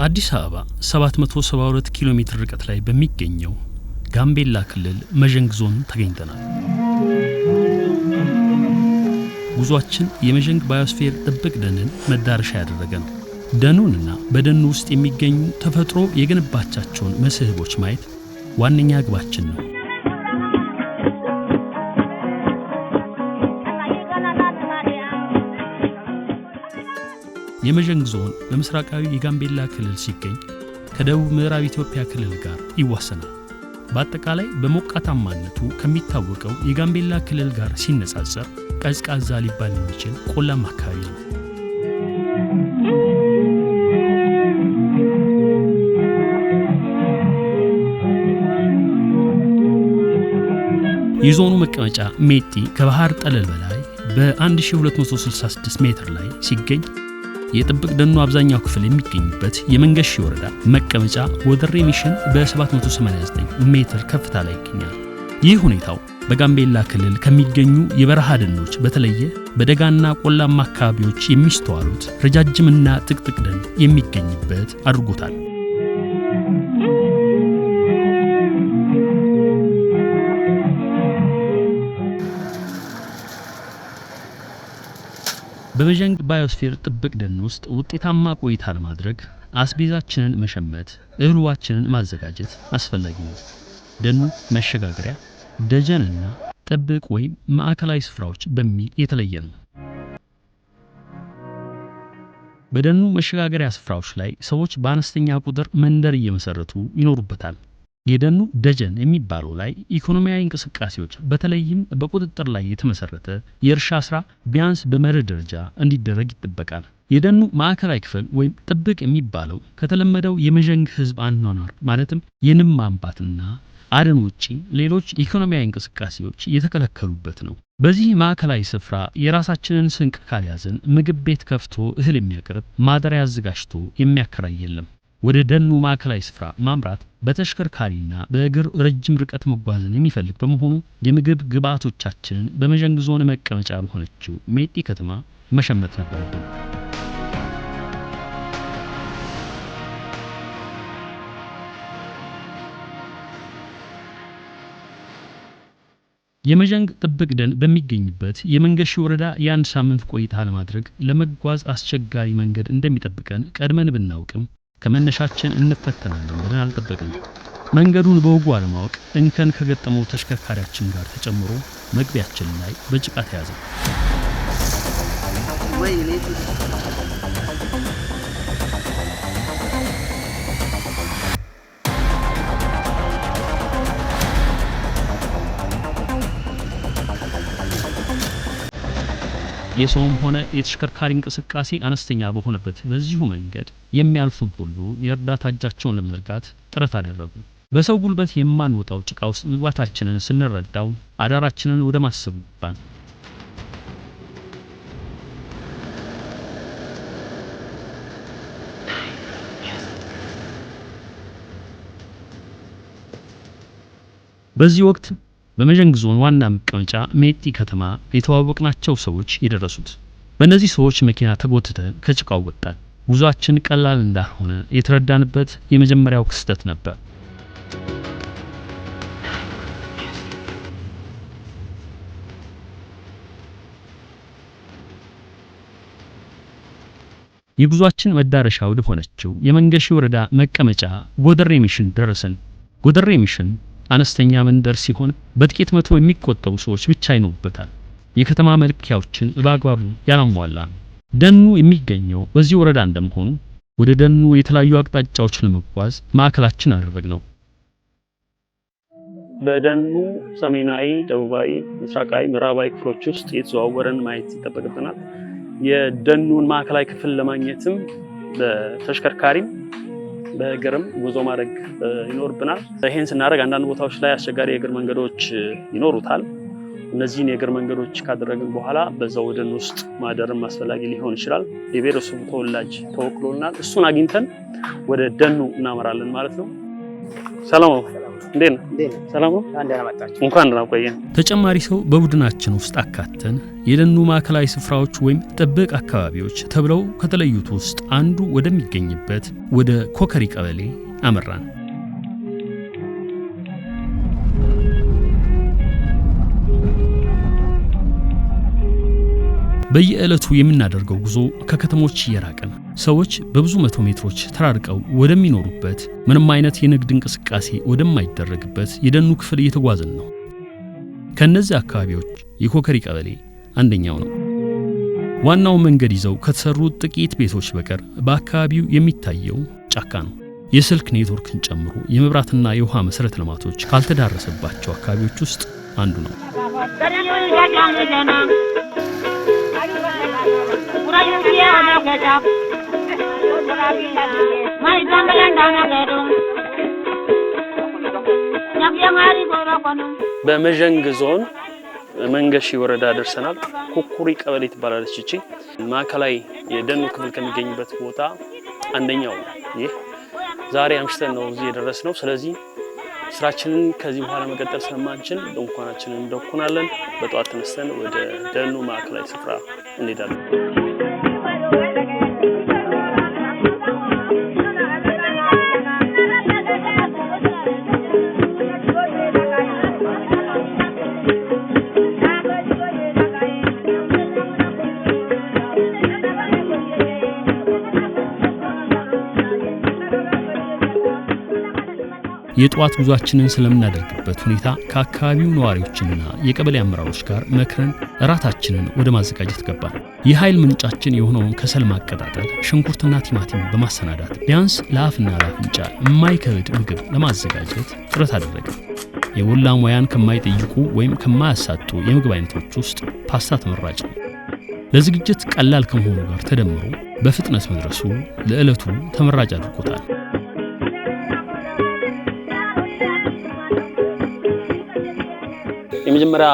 አዲስ አበባ 772 ኪሎ ሜትር ርቀት ላይ በሚገኘው ጋምቤላ ክልል መዠንግ ዞን ተገኝተናል። ጉዟችን የመዠንግ ባዮስፌር ጥብቅ ደንን መዳረሻ ያደረገ ነው። ደኑንና በደኑ ውስጥ የሚገኙ ተፈጥሮ የገነባቻቸውን መስህቦች ማየት ዋነኛ ግባችን ነው። የመዠንግ ዞን በምስራቃዊ የጋምቤላ ክልል ሲገኝ ከደቡብ ምዕራብ ኢትዮጵያ ክልል ጋር ይዋሰናል። በአጠቃላይ በሞቃታማነቱ ከሚታወቀው የጋምቤላ ክልል ጋር ሲነጻጸር ቀዝቃዛ ሊባል የሚችል ቆላማ አካባቢ ነው። የዞኑ መቀመጫ ሜጢ ከባህር ጠለል በላይ በ1266 ሜትር ላይ ሲገኝ የጥብቅ ደኑ አብዛኛው ክፍል የሚገኝበት የመንገሺ ወረዳ መቀመጫ ወደሬ ሚሽን በ789 ሜትር ከፍታ ላይ ይገኛል። ይህ ሁኔታው በጋምቤላ ክልል ከሚገኙ የበረሃ ደኖች በተለየ በደጋና ቆላማ አካባቢዎች የሚስተዋሉት ረጃጅምና ጥቅጥቅ ደን የሚገኝበት አድርጎታል። በመዠንግ ባዮስፌር ጥብቅ ደን ውስጥ ውጤታማ ቆይታ ለማድረግ አስቤዛችንን መሸመት፣ እህልዋችንን ማዘጋጀት አስፈላጊ ነው። ደኑ መሸጋገሪያ፣ ደጀንና ጥብቅ ወይም ማዕከላዊ ስፍራዎች በሚል የተለየ ነው። በደኑ መሸጋገሪያ ስፍራዎች ላይ ሰዎች በአነስተኛ ቁጥር መንደር እየመሰረቱ ይኖሩበታል። የደኑ ደጀን የሚባለው ላይ ኢኮኖሚያዊ እንቅስቃሴዎች በተለይም በቁጥጥር ላይ የተመሰረተ የእርሻ ስራ ቢያንስ በመርህ ደረጃ እንዲደረግ ይጠበቃል። የደኑ ማዕከላዊ ክፍል ወይም ጥብቅ የሚባለው ከተለመደው የመዠንግ ህዝብ አኗኗር ማለትም የንብ ማንባትና አደን ውጪ ሌሎች ኢኮኖሚያዊ እንቅስቃሴዎች የተከለከሉበት ነው። በዚህ ማዕከላዊ ስፍራ የራሳችንን ስንቅ ካልያዝን ምግብ ቤት ከፍቶ እህል የሚያቀርብ ማደሪያ አዘጋጅቶ የሚያከራይ የለም። ወደ ደኑ ማዕከላዊ ስፍራ ማምራት በተሽከርካሪና በእግር ረጅም ርቀት መጓዝን የሚፈልግ በመሆኑ የምግብ ግብዓቶቻችንን በመዠንግ ዞን መቀመጫ በሆነችው ሜጢ ከተማ መሸመት ነበረብን። የመዠንግ ጥብቅ ደን በሚገኝበት የመንገሺ ወረዳ የአንድ ሳምንት ቆይታ ለማድረግ ለመጓዝ አስቸጋሪ መንገድ እንደሚጠብቀን ቀድመን ብናውቅም ከመነሻችን እንፈተናለን ብለን አልጠበቅንም። መንገዱን በወጉ አለማወቅ እንከን ከገጠመው ተሽከርካሪያችን ጋር ተጨምሮ መግቢያችን ላይ በጭቃ ተያዘ። የሰውም ሆነ የተሽከርካሪ እንቅስቃሴ አነስተኛ በሆነበት በዚሁ መንገድ የሚያልፉ ሁሉ የእርዳታ እጃቸውን ለመዘርጋት ጥረት አደረጉ። በሰው ጉልበት የማንወጣው ጭቃ ውስጥ መግባታችንን ስንረዳው አዳራችንን ወደ ማሰብ ገባን። በዚህ ወቅት በመዠንግ ዞን ዋና መቀመጫ ሜጢ ከተማ የተዋወቅናቸው ሰዎች የደረሱት። በእነዚህ ሰዎች መኪና ተጎትተን ከጭቃው ወጣን። ጉዟችን ቀላል እንዳልሆነ የተረዳንበት የመጀመሪያው ክስተት ነበር። የጉዟችን መዳረሻ ወደ ሆነችው የመንገሺ ወረዳ መቀመጫ ወደሬ ሚሽን ደረሰን። ወደሬ ሚሽን አነስተኛ መንደር ሲሆን በጥቂት መቶ የሚቆጠሩ ሰዎች ብቻ ይኖሩበታል። የከተማ መለኪያዎችን በአግባቡ ያላሟላ። ደኑ የሚገኘው በዚህ ወረዳ እንደመሆኑ ወደ ደኑ የተለያዩ አቅጣጫዎች ለመጓዝ ማዕከላችን አደረግነው። በደኑ ሰሜናዊ፣ ደቡባዊ፣ ምስራቃዊ፣ ምዕራባዊ ክፍሎች ውስጥ የተዘዋወረን ማየት ይጠበቅብናል። የደኑን ማዕከላዊ ክፍል ለማግኘትም በተሽከርካሪም በእግርም ጉዞ ማድረግ ይኖርብናል። ይሄን ስናደርግ አንዳንድ ቦታዎች ላይ አስቸጋሪ የእግር መንገዶች ይኖሩታል። እነዚህን የእግር መንገዶች ካደረግን በኋላ በዛው ደን ውስጥ ማደርም አስፈላጊ ሊሆን ይችላል። የብሔረሰቡ ተወላጅ ተወክሎናል። እሱን አግኝተን ወደ ደኑ እናመራለን ማለት ነው። ሰላም ነው። እንዴት ነው? ሰላም ነው። እንኳን ደህና ቆየን። ተጨማሪ ሰው በቡድናችን ውስጥ አካተን የደኑ ማዕከላዊ ስፍራዎች ወይም ጥብቅ አካባቢዎች ተብለው ከተለዩት ውስጥ አንዱ ወደሚገኝበት ወደ ኮከሪ ቀበሌ አመራን። በየዕለቱ የምናደርገው ጉዞ ከከተሞች እየራቀን ሰዎች በብዙ መቶ ሜትሮች ተራርቀው ወደሚኖሩበት ምንም አይነት የንግድ እንቅስቃሴ ወደማይደረግበት የደኑ ክፍል እየተጓዝን ነው። ከነዚህ አካባቢዎች የኮከሪ ቀበሌ አንደኛው ነው። ዋናው መንገድ ይዘው ከተሰሩ ጥቂት ቤቶች በቀር በአካባቢው የሚታየው ጫካ ነው። የስልክ ኔትወርክን ጨምሮ የመብራትና የውሃ መሰረተ ልማቶች ካልተዳረሰባቸው አካባቢዎች ውስጥ አንዱ ነው። በመዠንግ ዞን መንገሺ ወረዳ ደርሰናል። ኩኩሪ ቀበሌ ትባላለች። እቺ ማዕከላዊ የደኑ ክፍል ከሚገኝበት ቦታ አንደኛው ይህ ዛሬ አምሽተን ነው እዚህ የደረስነው። ስለዚህ ስራችንን ከዚህ በኋላ መቀጠል ስለማንችል ድንኳናችንን እንደኩናለን። በጠዋት ተነስተን ወደ ደኑ ማዕከላዊ ስፍራ እንሄዳለን። የጧት ጉዟችንን ስለምናደርግበት ሁኔታ ከአካባቢው ነዋሪዎችና የቀበሌ አመራሮች ጋር መክረን እራታችንን ወደ ማዘጋጀት ገባን። የኃይል ምንጫችን የሆነውን ከሰል ማቀጣጠል፣ ሽንኩርትና ቲማቲም በማሰናዳት ቢያንስ ለአፍና ለአፍንጫ የማይከብድ ምግብ ለማዘጋጀት ጥረት አደረግን። የወላ ሙያን ከማይጠይቁ ወይም ከማያሳጡ የምግብ አይነቶች ውስጥ ፓስታ ተመራጭ ነው። ለዝግጅት ቀላል ከመሆኑ ጋር ተደምሮ በፍጥነት መድረሱ ለዕለቱ ተመራጭ አድርጎታል። የመጀመሪያ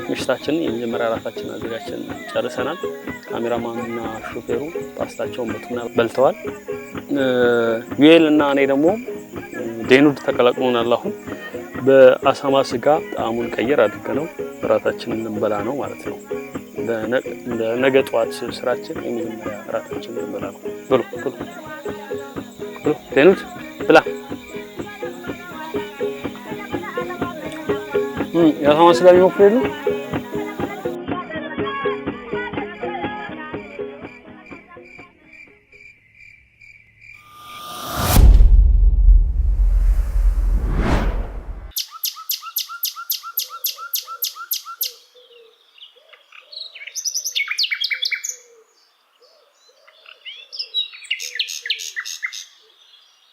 ምሽታችንን የመጀመሪያ ራታችንን አዘጋጅተን ጨርሰናል። ካሜራማንና ሾፌሩ ፓስታቸውን በልተዋል። ዩኤል እና እኔ ደግሞ ዴኑድ ተቀላቅሎናል። አሁን በአሳማ ስጋ ጣዕሙን ቀየር አድርገነው ራታችንን እንበላ ነው ማለት ነው። ነገ ጠዋት ስራችን የመጀመሪያ ራታችንን እንበላ ነው። ብሉ ብሉ ብሉ ዴኑድ ብላ። የአሳማ ስጋ የሚሞክሩ የሉ?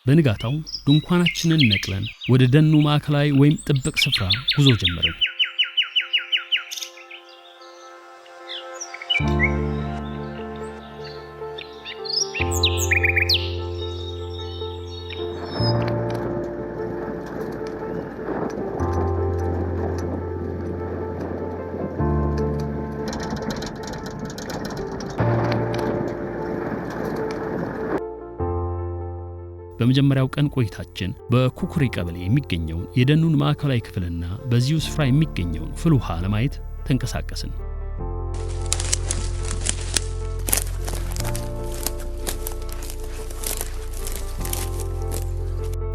በንጋታው ድንኳናችንን ነቅለን ወደ ደኑ ማዕከላዊ ወይም ጥብቅ ስፍራ ጉዞ ጀመርን። በመጀመሪያው ቀን ቆይታችን በኩኩሪ ቀበሌ የሚገኘውን የደኑን ማዕከላዊ ክፍልና በዚሁ ስፍራ የሚገኘውን ፍል ውሃ ለማየት ተንቀሳቀስን።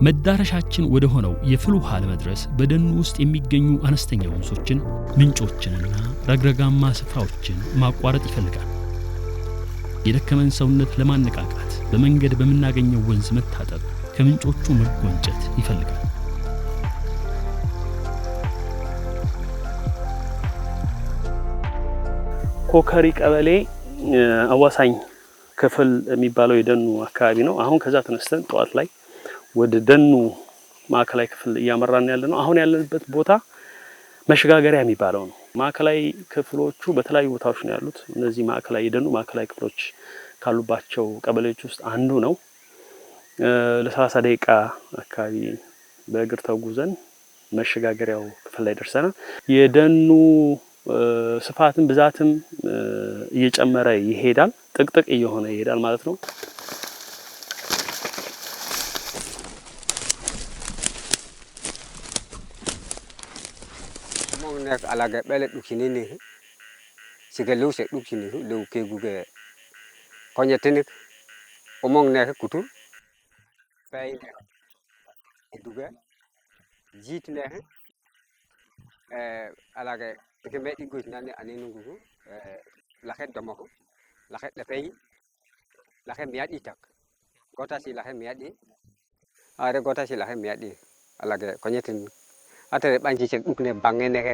መዳረሻችን ወደ ሆነው የፍል ውሃ ለመድረስ በደኑ ውስጥ የሚገኙ አነስተኛ ወንዞችን፣ ምንጮችንና ረግረጋማ ስፍራዎችን ማቋረጥ ይፈልጋል። የደከመን ሰውነት ለማነቃቃት በመንገድ በመናገኘው ወንዝ መታጠብ፣ ከምንጮቹ መጎንጨት ይፈልጋል። ኮከሪ ቀበሌ አዋሳኝ ክፍል የሚባለው የደኑ አካባቢ ነው። አሁን ከዛ ተነስተን ጠዋት ላይ ወደ ደኑ ማዕከላዊ ክፍል እያመራን ያለነው። አሁን ያለንበት ቦታ መሸጋገሪያ የሚባለው ነው። ማዕከላዊ ክፍሎቹ በተለያዩ ቦታዎች ነው ያሉት። እነዚህ ማዕከላዊ የደኑ ማዕከላዊ ክፍሎች ካሉባቸው ቀበሌዎች ውስጥ አንዱ ነው። ለ30 ደቂቃ አካባቢ በእግር ተጉዘን መሸጋገሪያው ክፍል ላይ ደርሰናል። የደኑ ስፋትም ብዛትም እየጨመረ ይሄዳል፣ ጥቅጥቅ እየሆነ ይሄዳል ማለት ነው። አላገ በለዱ ኪኒኒ ሲገለው ሰዱ ኪኒ ለው ከጉገ ኮኘትን ኦሞንግ ነህ ኩቱ ባይ ዱገ ጂት ነህ አላገ ተከመዲ ጉት ናኔ አኔኑ ጉጉ ላኸት ደሞሁ ላኸት ለፈይ ላኸት ሚያዲ ታክ ጎታ ሲ ላኸት ሚያዲ አረ ጎታ ሲ ላኸት ሚያዲ አላገ ኮኘትን አተ ባንጂ ቸክ ዱክነ ባንገ ነህ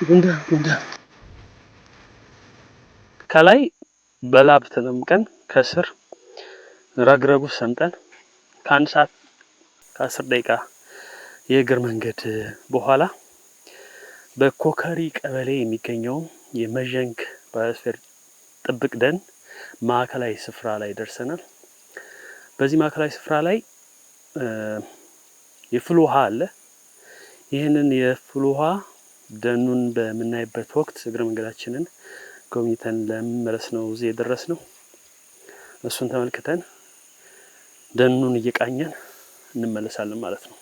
ጉንዳ ከላይ በላብ ተጠምቀን ከስር ረግረጉ ሰምጠን ከአንድ ሰዓት ከ10 ደቂቃ የእግር መንገድ በኋላ በኮከሪ ቀበሌ የሚገኘው የመዠንግ ባዮስፌር ጥብቅ ደን ማዕከላዊ ስፍራ ላይ ደርሰናል። በዚህ ማዕከላዊ ስፍራ ላይ የፍል ውሃ አለ። ይህንን የፍል ውሃ ደኑን በምናይበት ወቅት እግረ መንገዳችንን ጎብኝተን ለመመለስ ነው እዚህ የደረስነው። እሱን ተመልክተን ደኑን እየቃኘን እንመለሳለን ማለት ነው።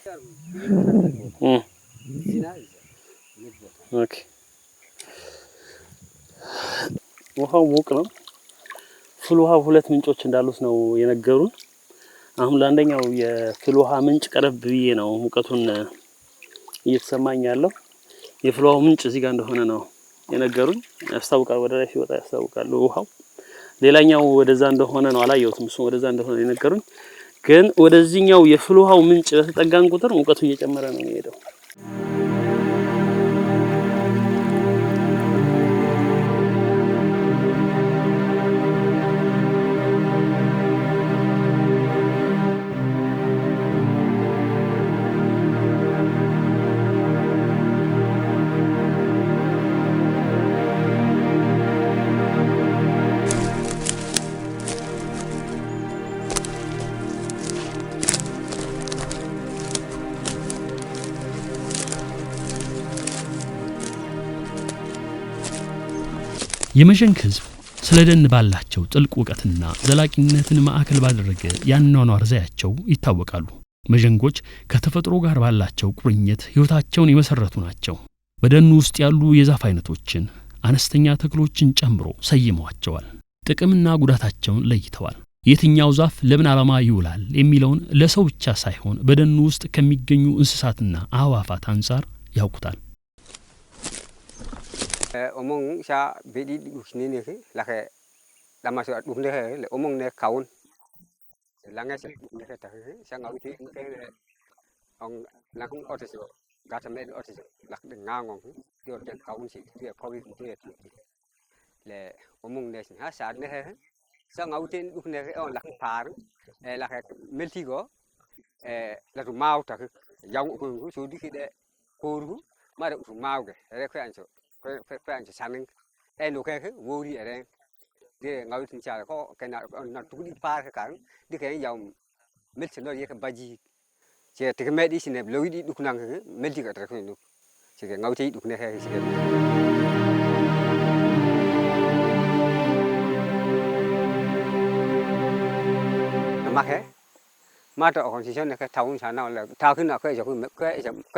ኦኬ። ውሃው ሙቅ ነው። ፍል ውሃ 2 ምንጮች እንዳሉት ነው የነገሩን። አሁን ለአንደኛው የፍል ውሃ ምንጭ ቀረብ ብዬ ነው ሙቀቱን እየተሰማኝ ያለው። የፍል ውሃው ምንጭ እዚህ ጋር እንደሆነ ነው የነገሩኝ። ያስታውቃል፣ ወደ ላይ ሲወጣ ያስታውቃል ውሃው። ሌላኛው ወደዛ እንደሆነ ነው አላየሁትም። እሱ ወደዛ እንደሆነ የነገሩኝ። ግን ወደዚህኛው የፍል ውሃው ምንጭ በተጠጋን ቁጥር ሙቀቱ እየጨመረ ነው የሚሄደው። የመዠንግ ህዝብ ስለ ደን ባላቸው ጥልቅ እውቀትና ዘላቂነትን ማዕከል ባደረገ ያኗኗር ዘያቸው ይታወቃሉ። መዠንጎች ከተፈጥሮ ጋር ባላቸው ቁርኝት ህይወታቸውን የመሰረቱ ናቸው። በደኑ ውስጥ ያሉ የዛፍ አይነቶችን አነስተኛ ተክሎችን ጨምሮ ሰይመዋቸዋል። ጥቅምና ጉዳታቸውን ለይተዋል። የትኛው ዛፍ ለምን ዓላማ ይውላል የሚለውን ለሰው ብቻ ሳይሆን በደኑ ውስጥ ከሚገኙ እንስሳትና አዕዋፋት አንፃር ያውቁታል። ኦሞንግ ሻ ቤዲ ዱክኒኒ ላኸ ለማሶ ዱክነ ለኦሞንግ ነ ካውን ላንገሰ ዱክነ ታ ሻንጋውቲ ኦንግ ላኹን ኦተሶ ጋተሜ ኦተሶ ላኽ ደንጋንጎ ዲኦር ደ ካውን ሲ ዲ ኮቪድ ዲ ለ ኦሞንግ ነ ሲ 하 ሳነ ሻንጋውቲ ዱክነ ኦን ላኽ ፓር ላኸ ሜልቲጎ ላቱ ማው ታ ያው ኩ ሱዲ ኪደ ኮሩ ማረ ሱ ማው ገ ረኸ አንሶ ፈፈንቸ ሳነን ኤኖ ከኸ ወሪ አረ ዲ ngau tin cha ko kana na tu di par ka kan di ke yaw mil chen no ye ka baji che te me di sin ne lo di du kunang ke mil di ka tra khu nu che ke ngau ti du ne he che ke ma ke ma to kon si chen ne ka taung sa na la ta khu na ke jo khu ke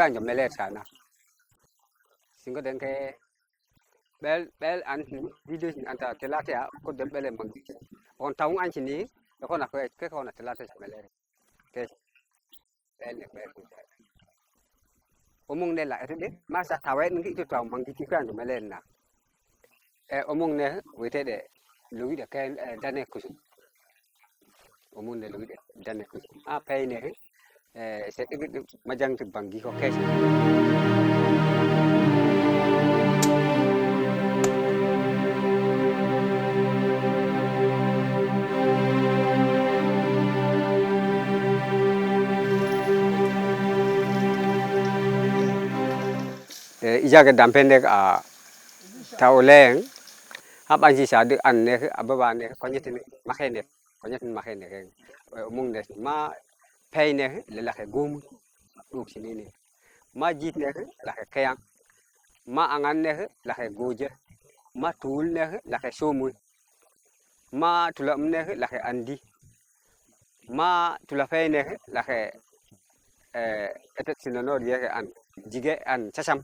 an jo me le sa na sin ko den ke bel an video an ta telate ya ko de bele mang on taung an chini ko na ke ko na telate sa mele ke bel ne bel omong ne la de ma sa tawe ngi to taung mang ki kan to mele na omong ne we te de lui de ken dane ku omong ne lui de dane ku a pe ne se de ma jang tu bang gi ko ke ijaga dampende taoleng abanji sadu anne ababane konyetin makene mung ne ma payne la ke gum duk sinini ma jitne la ke kayang ma anganne la ke goje ma tulne la ke somu ma tulamne la ke andi ma tulafayne la ke etet sinano yeke an jige an sasam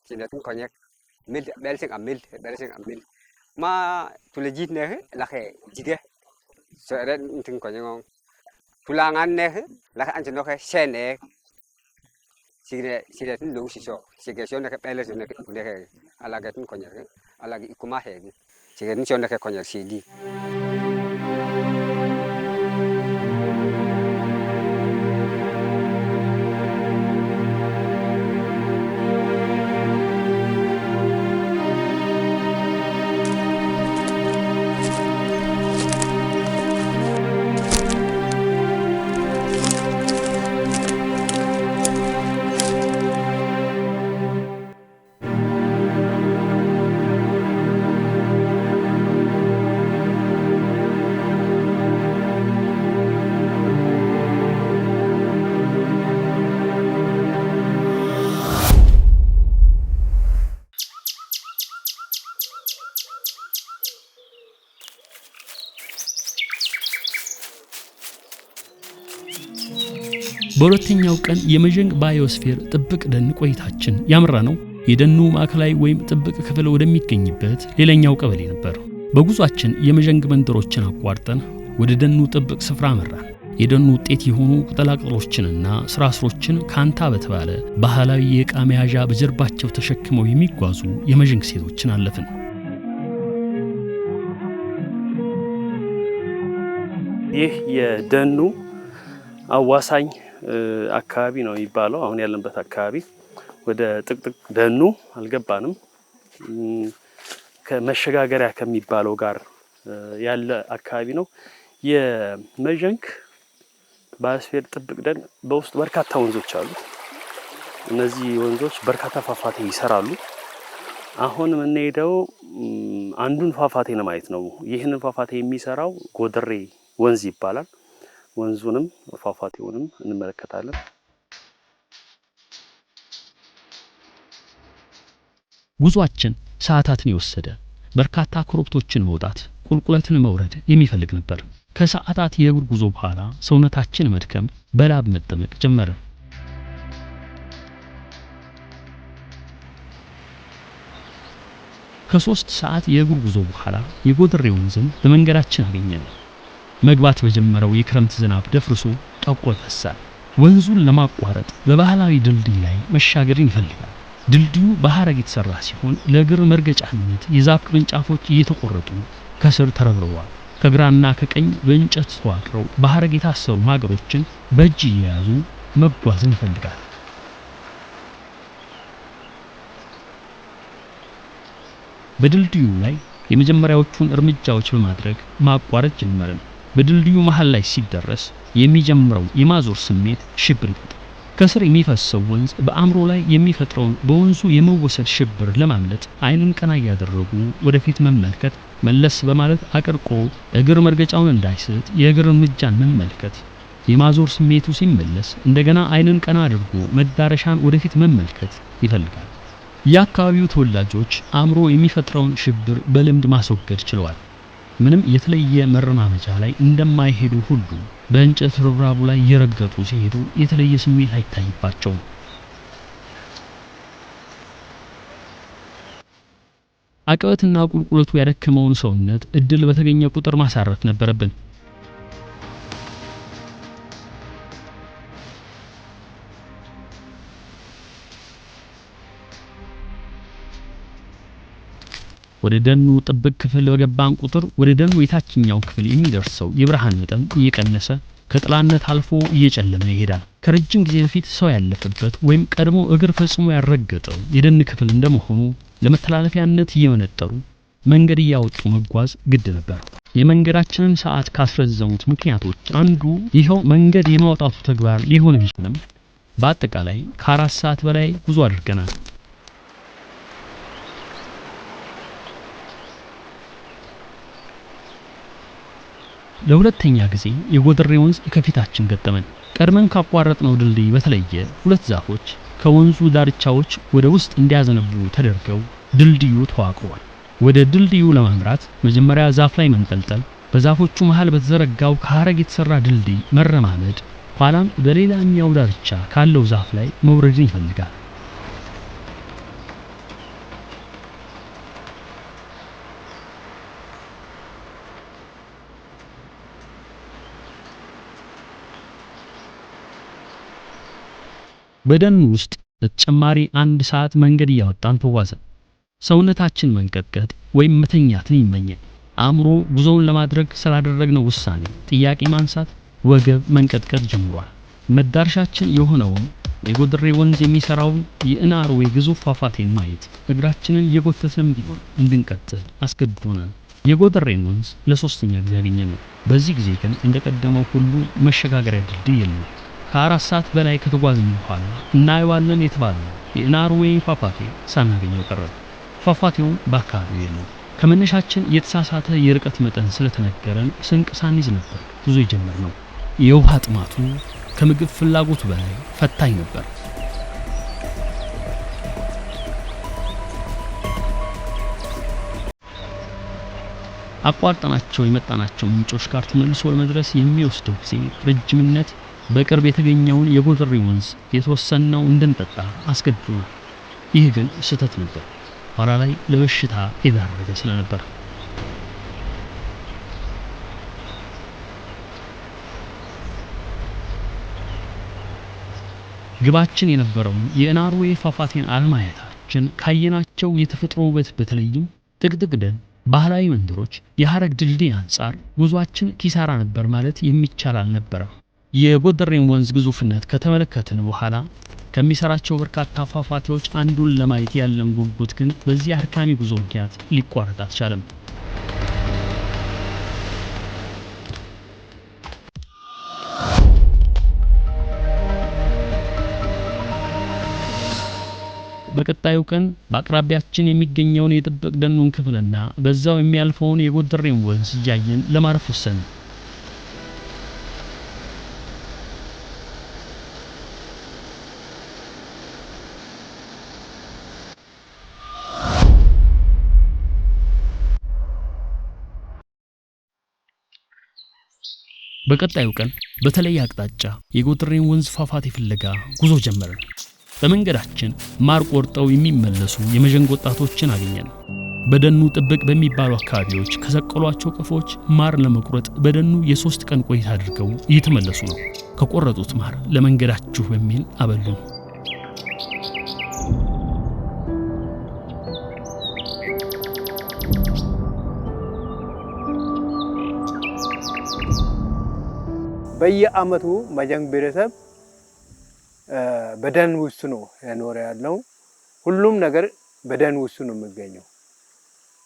sinatun konyek mil belsing amil ma tulajit ne la ke jige so ren tin konyong tulangan ne la ke anjino ke sene sire tin lu siso sige so ne ke pele ne ke alaga tin konyek alagi ikuma he sige tin so ne ke konyek sidi በሁለተኛው ቀን የመዠንግ ባዮስፌር ጥብቅ ደን ቆይታችን ያመራነው የደኑ ማዕከላዊ ወይም ጥብቅ ክፍል ወደሚገኝበት ሌላኛው ቀበሌ ነበር። በጉዟችን የመዠንግ መንደሮችን አቋርጠን ወደ ደኑ ጥብቅ ስፍራ አመራን። የደኑ ውጤት የሆኑ ቅጠላቅጠሎችንና ስራስሮችን ካንታ በተባለ ባህላዊ የዕቃ መያዣ በጀርባቸው ተሸክመው የሚጓዙ የመዠንግ ሴቶችን አለፍን። ይህ የደኑ አዋሳኝ አካባቢ ነው የሚባለው። አሁን ያለንበት አካባቢ ወደ ጥቅጥቅ ደኑ አልገባንም። ከመሸጋገሪያ ከሚባለው ጋር ያለ አካባቢ ነው። የመዠንግ ባዮስፌር ጥብቅ ደን በውስጡ በርካታ ወንዞች አሉ። እነዚህ ወንዞች በርካታ ፏፏቴ ይሰራሉ። አሁን የምንሄደው አንዱን ፏፏቴ ለማየት ነው። ይህንን ፏፏቴ የሚሰራው ጎደሬ ወንዝ ይባላል። ወንዙንም ፏፏቴውንም እንመለከታለን። ጉዟችን ሰዓታትን የወሰደ በርካታ ኮረብቶችን መውጣት ቁልቁለትን መውረድ የሚፈልግ ነበር። ከሰዓታት የእግር ጉዞ በኋላ ሰውነታችን መድከም በላብ መጠመቅ ጀመረ። ከ3 ሰዓት የእግር ጉዞ በኋላ የጎደሬ ወንዝን በመንገዳችን አገኘን። መግባት በጀመረው የክረምት ዝናብ ደፍርሶ ጠቆ ፈሳል። ወንዙን ለማቋረጥ በባህላዊ ድልድይ ላይ መሻገርን ይፈልጋል። ድልድዩ በሐረግ የተሰራ ሲሆን ለእግር መርገጫነት የዛፍ ቅርንጫፎች እየተቆረጡ ከስር ተረብረዋል። ከግራና ከቀኝ በእንጨት ተዋቅረው በሐረግ የታሰሩ ማገሮችን በእጅ እየያዙ መጓዝን ይፈልጋል። በድልድዩ ላይ የመጀመሪያዎቹን እርምጃዎች በማድረግ ማቋረጥ ጀመርን። በድልድዩ መሃል ላይ ሲደረስ የሚጀምረው የማዞር ስሜት ሽብር ይፈጥራል። ከስር የሚፈሰው ወንዝ በአእምሮ ላይ የሚፈጥረውን በወንዙ የመወሰድ ሽብር ለማምለጥ አይንን ቀና ያደረጉ ወደፊት መመልከት፣ መለስ በማለት አቀርቆ እግር መርገጫውን እንዳይስት የእግር እርምጃን መመልከት። የማዞር ስሜቱ ሲመለስ እንደገና አይንን ቀና አድርጎ መዳረሻን ወደፊት መመልከት ይፈልጋል። የአካባቢው ተወላጆች አእምሮ የሚፈጥረውን ሽብር በልምድ ማስወገድ ችለዋል። ምንም የተለየ መረማመጃ ላይ እንደማይሄዱ ሁሉ በእንጨት ርብራቡ ላይ እየረገጡ ሲሄዱ የተለየ ስሜት አይታይባቸውም። አቀበትና ቁልቁለቱ ያደከመውን ሰውነት እድል በተገኘ ቁጥር ማሳረፍ ነበረብን። ወደ ደኑ ጥብቅ ክፍል በገባን ቁጥር ወደ ደኑ የታችኛው ክፍል የሚደርሰው የብርሃን መጠን እየቀነሰ ከጥላነት አልፎ እየጨለመ ይሄዳል። ከረጅም ጊዜ በፊት ሰው ያለፈበት ወይም ቀድሞ እግር ፈጽሞ ያረገጠው የደን ክፍል እንደመሆኑ ለመተላለፊያነት እየመነጠሩ መንገድ እያወጡ መጓዝ ግድ ነበር። የመንገዳችንን ሰዓት ካስረዘሙት ምክንያቶች አንዱ ይኸው መንገድ የማውጣቱ ተግባር ሊሆን ቢችልም በአጠቃላይ ከ4 ሰዓት በላይ ጉዞ አድርገናል። ለሁለተኛ ጊዜ የጎደሬ ወንዝ ከፊታችን ገጠመን። ቀድመን ካቋረጥነው ድልድይ በተለየ ሁለት ዛፎች ከወንዙ ዳርቻዎች ወደ ውስጥ እንዲያዘነብሉ ተደርገው ድልድዩ ተዋቅሯል። ወደ ድልድዩ ለማምራት መጀመሪያ ዛፍ ላይ መንጠልጠል፣ በዛፎቹ መሃል በተዘረጋው ከሐረግ የተሰራ ድልድይ መረማመድ፣ ኋላም በሌላኛው ዳርቻ ካለው ዛፍ ላይ መውረድን ይፈልጋል። በደን ውስጥ ለተጨማሪ 1 ሰዓት መንገድ እያወጣን ተጓዘን። ሰውነታችን መንቀጥቀጥ ወይም መተኛትን ይመኛል። አእምሮ ጉዞውን ለማድረግ ስላደረግነው ውሳኔ ጥያቄ ማንሳት፣ ወገብ መንቀጥቀጥ ጀምሯል። መዳረሻችን የሆነውን የጎደሬ ወንዝ የሚሰራውን የእናርዌ ግዙፍ ፏፏቴን ማየት እግራችንን እየጎተተን ቢሆን እንድንቀጥል አስገድዶናል። የጎደሬን ወንዝ ለሶስተኛ ጊዜ ያገኘነው። በዚህ ጊዜ ግን እንደቀደመው ሁሉ መሸጋገሪያ ድልድይ የለም። ከ4 ሰዓት በላይ ከተጓዝን በኋላ እናየዋለን የተባለው የእናርዌ ፏፏቴ ሳናገኘው ቀረ። ፏፏቴውን በአካባቢው የለም። ከመነሻችን የተሳሳተ የርቀት መጠን ስለተነገረን ስንቅ ሳንይዝ ነበር ጉዞ የጀመርነው። የውሃ ጥማቱ ከምግብ ፍላጎቱ በላይ ፈታኝ ነበር። አቋርጠናቸው የመጣናቸው ምንጮች ጋር ተመልሶ ለመድረስ የሚወስደው ጊዜ ረጅምነት በቅርብ የተገኘውን የጎደሬ ወንዝ የተወሰነው እንድንጠጣ አስገድዶናል። ይህ ግን ስህተት ነበር፣ ኋላ ላይ ለበሽታ የዳረገ ስለነበር። ግባችን የነበረውን የእናርዌ ፏፏቴን አለማየታችን ካየናቸው የተፈጥሮ ውበት በተለይም ጥቅጥቅ ደን፣ ባህላዊ መንደሮች፣ የሐረግ ድልድይ አንጻር ጉዟችን ኪሳራ ነበር ማለት የሚቻል አልነበረም። የጎደሬን ወንዝ ግዙፍነት ከተመለከትን በኋላ ከሚሰራቸው በርካታ ፏፏቴዎች አንዱን ለማየት ያለን ጉጉት ግን በዚህ አድካሚ ጉዞ ምክንያት ሊቋረጥ አልቻለም። በቀጣዩ ቀን በአቅራቢያችን የሚገኘውን የጥብቅ ደኑን ክፍልና በዛው የሚያልፈውን የጎደሬን ወንዝ እያየን ለማረፍ ወሰንን። በቀጣዩ ቀን በተለየ አቅጣጫ የጎደሬን ወንዝ ፏፏቴ ፍለጋ ጉዞ ጀመርን። በመንገዳችን ማር ቆርጠው የሚመለሱ የመዠንግ ወጣቶችን አገኘን። በደኑ ጥብቅ በሚባሉ አካባቢዎች ከሰቀሏቸው ቀፎች ማር ለመቁረጥ በደኑ የ3 ቀን ቆይታ አድርገው እየተመለሱ ነው። ከቆረጡት ማር ለመንገዳችሁ በሚል አበሉን። በየአመቱ መዠንግ ብሔረሰብ በደን ውስጥ ነው ያኖረ ያለው። ሁሉም ነገር በደን ውስጥ ነው የሚገኘው።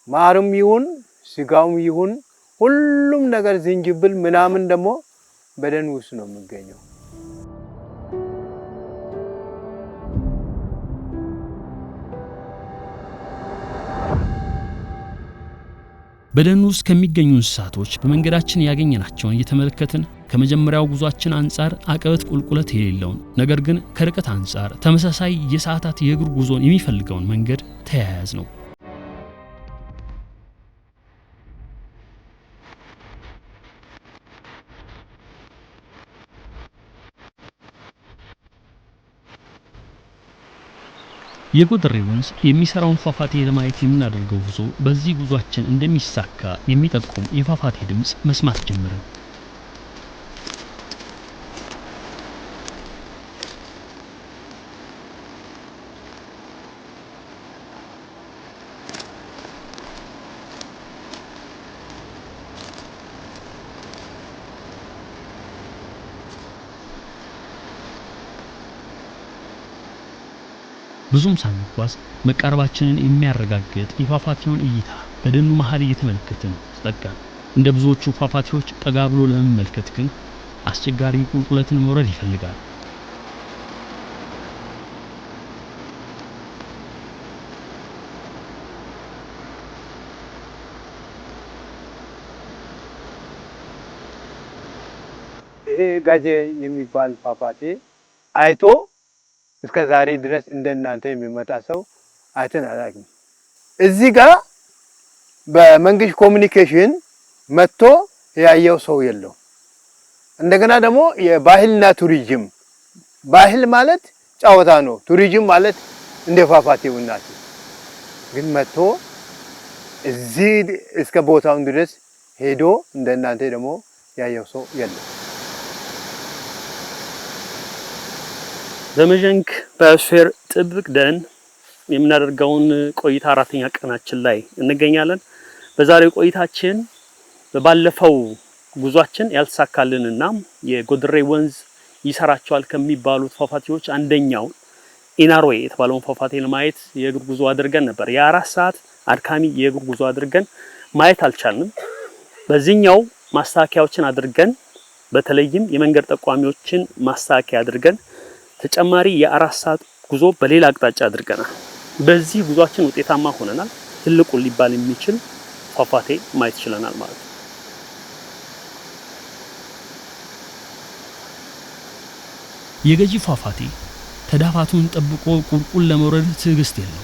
ማርም ይሁን ስጋውም ይሁን ሁሉም ነገር ዝንጅብል ምናምን ደግሞ በደን ውስጥ ነው የሚገኘው። በደኑ ውስጥ ከሚገኙ እንስሳቶች በመንገዳችን ያገኘናቸውን እየተመለከትን ከመጀመሪያው ጉዟችን አንጻር አቀበት ቁልቁለት የሌለውን ነገር ግን ከርቀት አንጻር ተመሳሳይ የሰዓታት የእግር ጉዞን የሚፈልገውን መንገድ ተያያዝ ነው። የጎደሬ ወንዝ የሚሰራውን ፏፏቴ ለማየት የምናደርገው ጉዞ በዚህ ጉዟችን እንደሚሳካ የሚጠቁም የፏፏቴ ድምጽ መስማት ጀመርን። ብዙም ሳንጓዝ መቃረባችንን የሚያረጋግጥ የፏፏቴውን እይታ በደኑ መሃል እየተመለከትን ተጠጋን። እንደ ብዙዎቹ ፏፏቴዎች ጠጋ ብሎ ለመመልከት ግን አስቸጋሪ ቁልቁለትን መውረድ ይፈልጋል። ጋዜ የሚባል ፏፏቴ አይቶ እስከ ዛሬ ድረስ እንደናንተ የሚመጣ ሰው አይተን አላውቅም። እዚህ ጋር በመንግስት ኮሚኒኬሽን መጥቶ ያየው ሰው የለው። እንደገና ደግሞ የባህልና ቱሪዝም ባህል ማለት ጫወታ ነው። ቱሪዝም ማለት እንደ ፏፏቴው እናት ግን መጥቶ እዚህ እስከ ቦታው ድረስ ሄዶ እንደናንተ ደግሞ ያየው ሰው የለም። በመዠንግ ባዮስፌር ጥብቅ ደን የምናደርገውን ቆይታ 4ኛ ቀናችን ላይ እንገኛለን። በዛሬው ቆይታችን ባለፈው ጉዟችን ያልተሳካልንና የጎድሬ ወንዝ ይሰራቸዋል ከሚባሉት ፏፏቴዎች አንደኛው ኢናሮይ የተባለውን ፏፏቴ ለማየት የእግር ጉዞ አድርገን ነበር። የ4 ሰዓት አድካሚ የእግር ጉዞ አድርገን ማየት አልቻልንም። በዚህኛው ማስተካከያዎችን አድርገን በተለይም የመንገድ ጠቋሚዎችን ማስተካከያ አድርገን ተጨማሪ የ4 ሰዓት ጉዞ በሌላ አቅጣጫ አድርገናል። በዚህ ጉዟችን ውጤታማ ሆነናል። ትልቁ ሊባል የሚችል ፏፏቴ ማየት ችለናል ማለት ነው። የገጂ ፏፏቴ ተዳፋቱን ጠብቆ ቁልቁል ለመውረድ ትዕግስት የለው።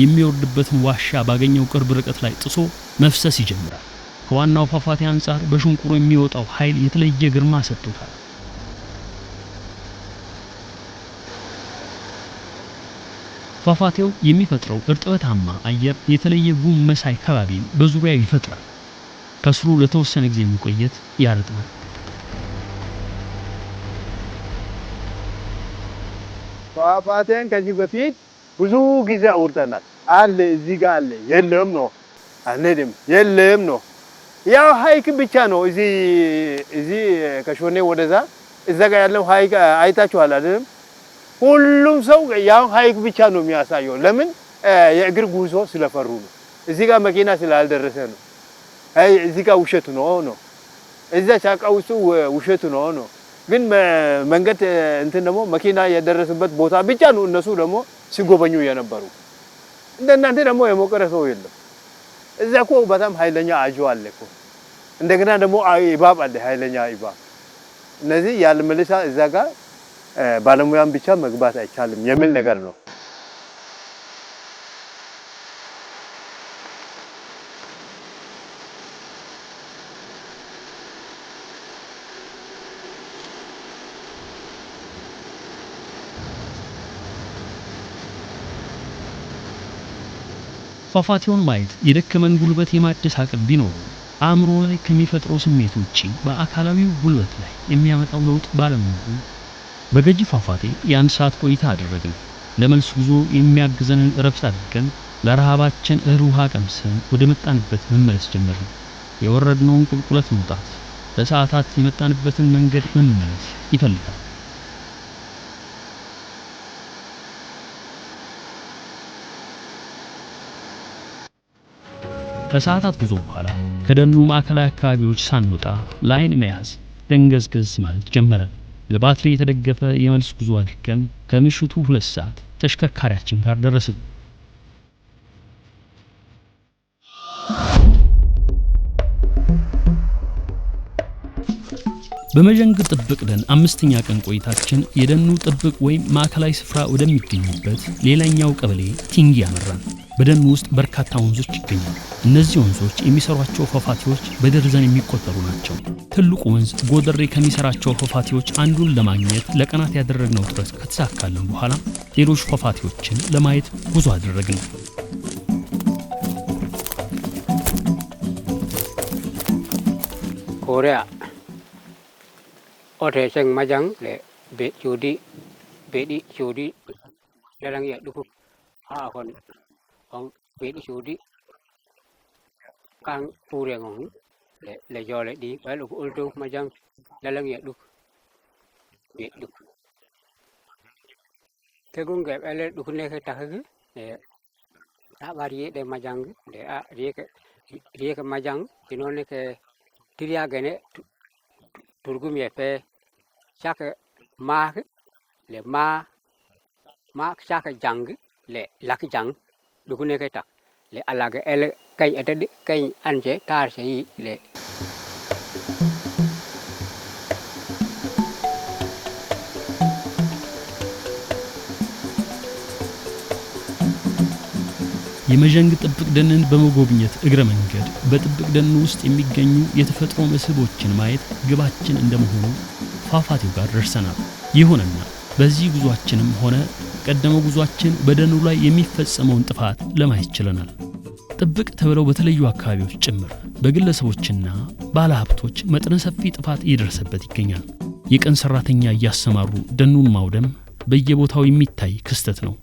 የሚወርድበትን ዋሻ ባገኘው ቅርብ ርቀት ላይ ጥሶ መፍሰስ ይጀምራል። ከዋናው ፏፏቴ አንጻር በሽንቁሩ የሚወጣው ኃይል የተለየ ግርማ ሰጥቶታል። ፏፏቴው የሚፈጥረው እርጥበታማ አየር የተለየ ጉም መሳይ ከባቢን በዙሪያው ይፈጥራል። ከስሩ ለተወሰነ ጊዜ መቆየት ያረጥማል። ፏፏቴን ከዚህ በፊት ብዙ ጊዜ አውርተናል። አለ እዚህ ጋር አለ የለም ነው አንሄድም የለም ነው። ያው ሀይቅ ብቻ ነው። እዚህ ከሾኔ ወደዛ እዛ ጋር ያለው ሀይቅ አይታችኋል አይደል? ሁሉም ሰው ያው ሀይቅ ብቻ ነው የሚያሳየው። ለምን? የእግር ጉዞ ስለፈሩ ነው። እዚህ ጋር መኪና ስላልደረሰ ነው። እዚህ ጋር ውሸት ነው። እዛ ጫካ ውስጥ ውሸት ነው። ግን መንገድ እንትን ደግሞ መኪና የደረሰበት ቦታ ብቻ ነው እነሱ ደግሞ ሲጎበኙ የነበሩ። እንደናንተ ደግሞ የሞቀረ ሰው የለም። እዛ እኮ በጣም ኃይለኛ አጆ አለ እኮ። እንደገና ደግሞ እባብ አለ፣ ኃይለኛ እባብ። እነዚህ ያለ መልሳ እዛ ጋር ባለሙያን ብቻ መግባት አይቻልም የሚል ነገር ነው። ፏፏቴውን ማየት የደከመን ጉልበት የማደስ አቅም ቢኖር አእምሮ ላይ ከሚፈጥረው ስሜት ውጪ በአካላዊው ጉልበት ላይ የሚያመጣው ለውጥ ባለመኖሩ በገጂ ፏፏቴ የ1 ሰዓት ቆይታ አደረግን። ለመልስ ጉዞ የሚያግዘንን እረፍት አድርገን ለረሃባችን እህል ውሃ ቀምሰን ወደ መጣንበት መመለስ ጀመርን። የወረድነውን ቁልቁለት መውጣት ለሰዓታት የመጣንበትን መንገድ መመለስ ይፈልጋል። ከሰዓታት ጉዞ በኋላ ከደኑ ማዕከላዊ አካባቢዎች ሳንወጣ ላይን መያዝ ደንገዝገዝ ማለት ጀመረ። ለባትሪ የተደገፈ የመልስ ጉዞ አድርገን ከምሽቱ 2 ሰዓት ተሽከርካሪያችን ጋር ደረስን። በመዠንግ ጥብቅ ደን 5ኛ ቀን ቆይታችን የደኑ ጥብቅ ወይም ማዕከላዊ ስፍራ ወደሚገኝበት ሌላኛው ቀበሌ ቲንጊ ያመራን። በደኑ ውስጥ በርካታ ወንዞች ይገኛሉ። እነዚህ ወንዞች የሚሰሯቸው ፏፏቴዎች በደርዘን የሚቆጠሩ ናቸው። ትልቁ ወንዝ ጎደሬ ከሚሰራቸው ፏፏቴዎች አንዱን ለማግኘት ለቀናት ያደረግነው ጥረት ከተሳካልን በኋላ ሌሎች ፏፏቴዎችን ለማየት ጉዞ አደረግን። ኮሪያ ኦቴሰን ማጃን ቤዲ ቹዲ ለላንግ ያዱኩ አሁን ቤዲ ቹዲ ቃን ፑሪያንግ ለጆለ ዲ ባሉ ኡልቱ ማጃን ለላንግ ያዱኩ ቤዱ ከጉን ጋር አለ ዱኩኔ ከታኸ ታባሪዬ ደማጃንግ ሪየከ ማጃንግ ዲኖኔ ከዲሪያ ገነ turgum ye fe chaque mark le ma chaque jang le lak jang du ko nekay tak le alaga el kay atade kay anje tar sei le የመዠንግ ጥብቅ ደንን በመጎብኘት እግረ መንገድ በጥብቅ ደን ውስጥ የሚገኙ የተፈጥሮ መስህቦችን ማየት ግባችን እንደመሆኑ ፏፏቴው ጋር ደርሰናል። ይሁንና በዚህ ጉዟችንም ሆነ ቀደመው ጉዟችን በደኑ ላይ የሚፈጸመውን ጥፋት ለማየት ችለናል። ጥብቅ ተብለው በተለዩ አካባቢዎች ጭምር በግለሰቦችና ባለሀብቶች መጠነ ሰፊ ጥፋት እየደረሰበት ይገኛል። የቀን ሰራተኛ እያሰማሩ ደኑን ማውደም በየቦታው የሚታይ ክስተት ነው።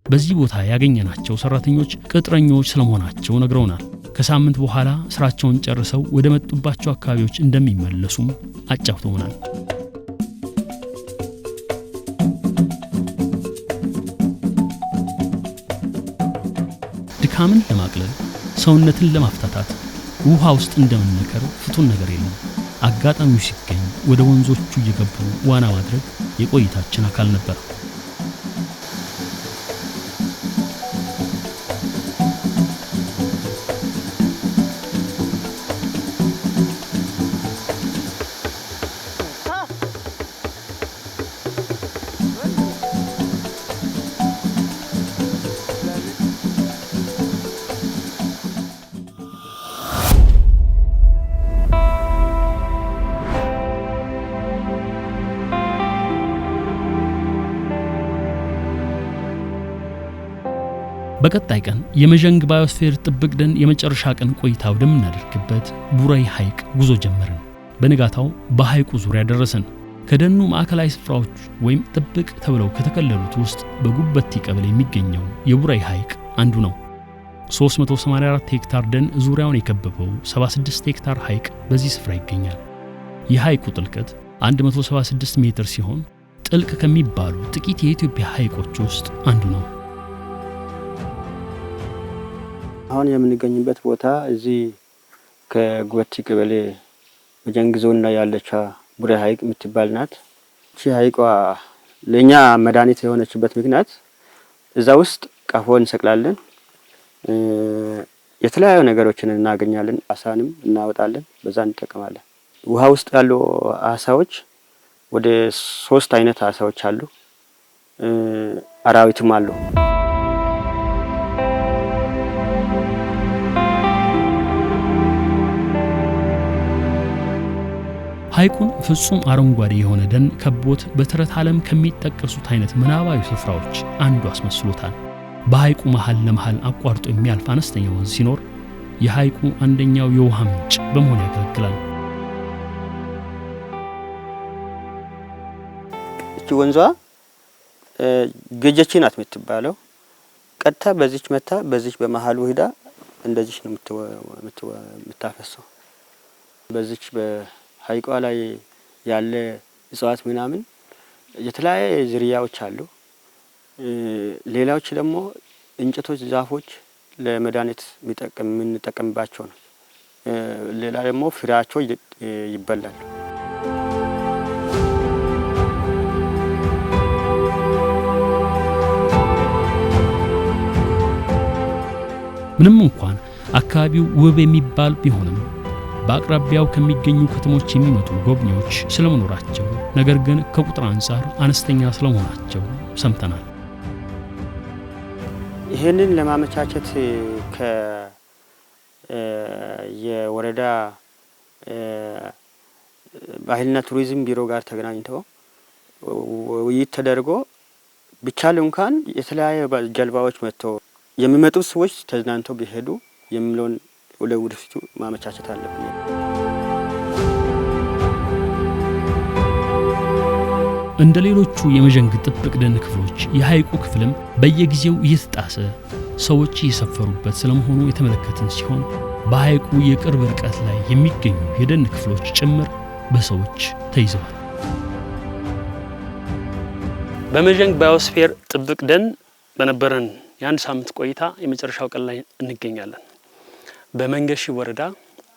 በዚህ ቦታ ያገኘናቸው ሰራተኞች ቅጥረኞች ስለመሆናቸው ነግረውናል። ከሳምንት በኋላ ስራቸውን ጨርሰው ወደ መጡባቸው አካባቢዎች እንደሚመለሱም አጫውተውናል። ድካምን ለማቅለል ሰውነትን ለማፍታታት ውሃ ውስጥ እንደመነከር ፍቱን ነገር የለም። አጋጣሚው ሲገኝ ወደ ወንዞቹ እየገቡ ዋና ማድረግ የቆይታችን አካል ነበር። በቀጣይ ቀን የመዠንግ ባዮስፌር ጥብቅ ደን የመጨረሻ ቀን ቆይታ ወደምናደርግበት ቡራይ ሐይቅ ጉዞ ጀመርን። በንጋታው በሐይቁ ዙሪያ ደረስን። ከደኑ ማዕከላዊ ስፍራዎች ወይም ጥብቅ ተብለው ከተከለሉት ውስጥ በጉበቲ ቀበሌ የሚገኘው የቡራይ ሐይቅ አንዱ ነው። 384 ሄክታር ደን ዙሪያውን የከበበው 76 ሄክታር ሐይቅ በዚህ ስፍራ ይገኛል። የሐይቁ ጥልቀት 176 ሜትር ሲሆን ጥልቅ ከሚባሉ ጥቂት የኢትዮጵያ ሐይቆች ውስጥ አንዱ ነው። አሁን የምንገኝበት ቦታ እዚህ ከጉበቲ ቀበሌ መዠንግ ዞን ላይ ያለች ቡራይ ሐይቅ የምትባል ናት። እቺ ሐይቋ ለኛ መድኃኒት የሆነችበት ምክንያት እዛ ውስጥ ቀፎ እንሰቅላለን፣ የተለያዩ ነገሮችን እናገኛለን፣ አሳንም እናወጣለን፣ በዛ እንጠቀማለን። ውሃ ውስጥ ያሉ አሳዎች ወደ 3 አይነት አሳዎች አሉ፣ አራዊትም አሉ። ሐይቁን ፍጹም አረንጓዴ የሆነ ደን ከቦት በተረት ዓለም ከሚጠቀሱት አይነት ምናባዊ ስፍራዎች አንዱ አስመስሎታል። በሐይቁ መሃል ለመሃል አቋርጦ የሚያልፍ አነስተኛ ወንዝ ሲኖር የሐይቁ አንደኛው የውሃ ምንጭ በመሆን ያገለግላል። እቺ ወንዟ ገጀቺ ናት የምትባለው። ቀጥታ በዚች መታ በዚች በመሃሉ ሄዳ እንደዚህ ነው የምታፈሰው። በዚች ሐይቋ ላይ ያለ እጽዋት ምናምን የተለያየ ዝርያዎች አሉ። ሌላዎች ደግሞ እንጨቶች፣ ዛፎች ለመድኃኒት የምንጠቀምባቸው ነው። ሌላ ደግሞ ፍሬያቸው ይበላል። ምንም እንኳን አካባቢው ውብ የሚባል ቢሆንም በአቅራቢያው ከሚገኙ ከተሞች የሚመጡ ጎብኚዎች ስለመኖራቸው ነገር ግን ከቁጥር አንፃር አነስተኛ ስለመሆናቸው ሰምተናል። ይሄንን ለማመቻቸት የወረዳ ባህልና ቱሪዝም ቢሮ ጋር ተገናኝተው ውይይት ተደርጎ ቢቻል እንኳን የተለያየ ጀልባዎች መጥተው የሚመጡት ሰዎች ተዝናንተው ቢሄዱ የሚለውን ወደፊቱ ማመቻቸት አለብን። እንደ ሌሎቹ የመዠንግ ጥብቅ ደን ክፍሎች የሐይቁ ክፍልም በየጊዜው እየተጣሰ ሰዎች እየሰፈሩበት ስለመሆኑ የተመለከትን ሲሆን በሐይቁ የቅርብ ርቀት ላይ የሚገኙ የደን ክፍሎች ጭምር በሰዎች ተይዘዋል። በመዠንግ ባዮስፌር ጥብቅ ደን በነበረን የአንድ ሳምንት ቆይታ የመጨረሻው ቀን ላይ እንገኛለን። በመንገሺ ወረዳ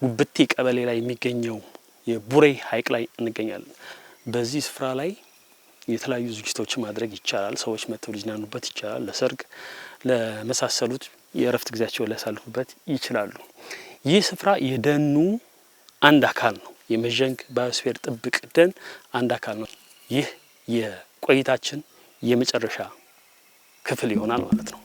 ጉበቲ ቀበሌ ላይ የሚገኘው የቡራይ ሐይቅ ላይ እንገኛለን። በዚህ ስፍራ ላይ የተለያዩ ዝግጅቶችን ማድረግ ይቻላል። ሰዎች መጥተው ሊዝናኑበት ይችላል። ለሰርግ ለመሳሰሉት የእረፍት ጊዜያቸውን ሊያሳልፉበት ይችላሉ። ይህ ስፍራ የደኑ አንድ አካል ነው። የመዠንግ ባዮስፌር ጥብቅ ደን አንድ አካል ነው። ይህ የቆይታችን የመጨረሻ ክፍል ይሆናል ማለት ነው።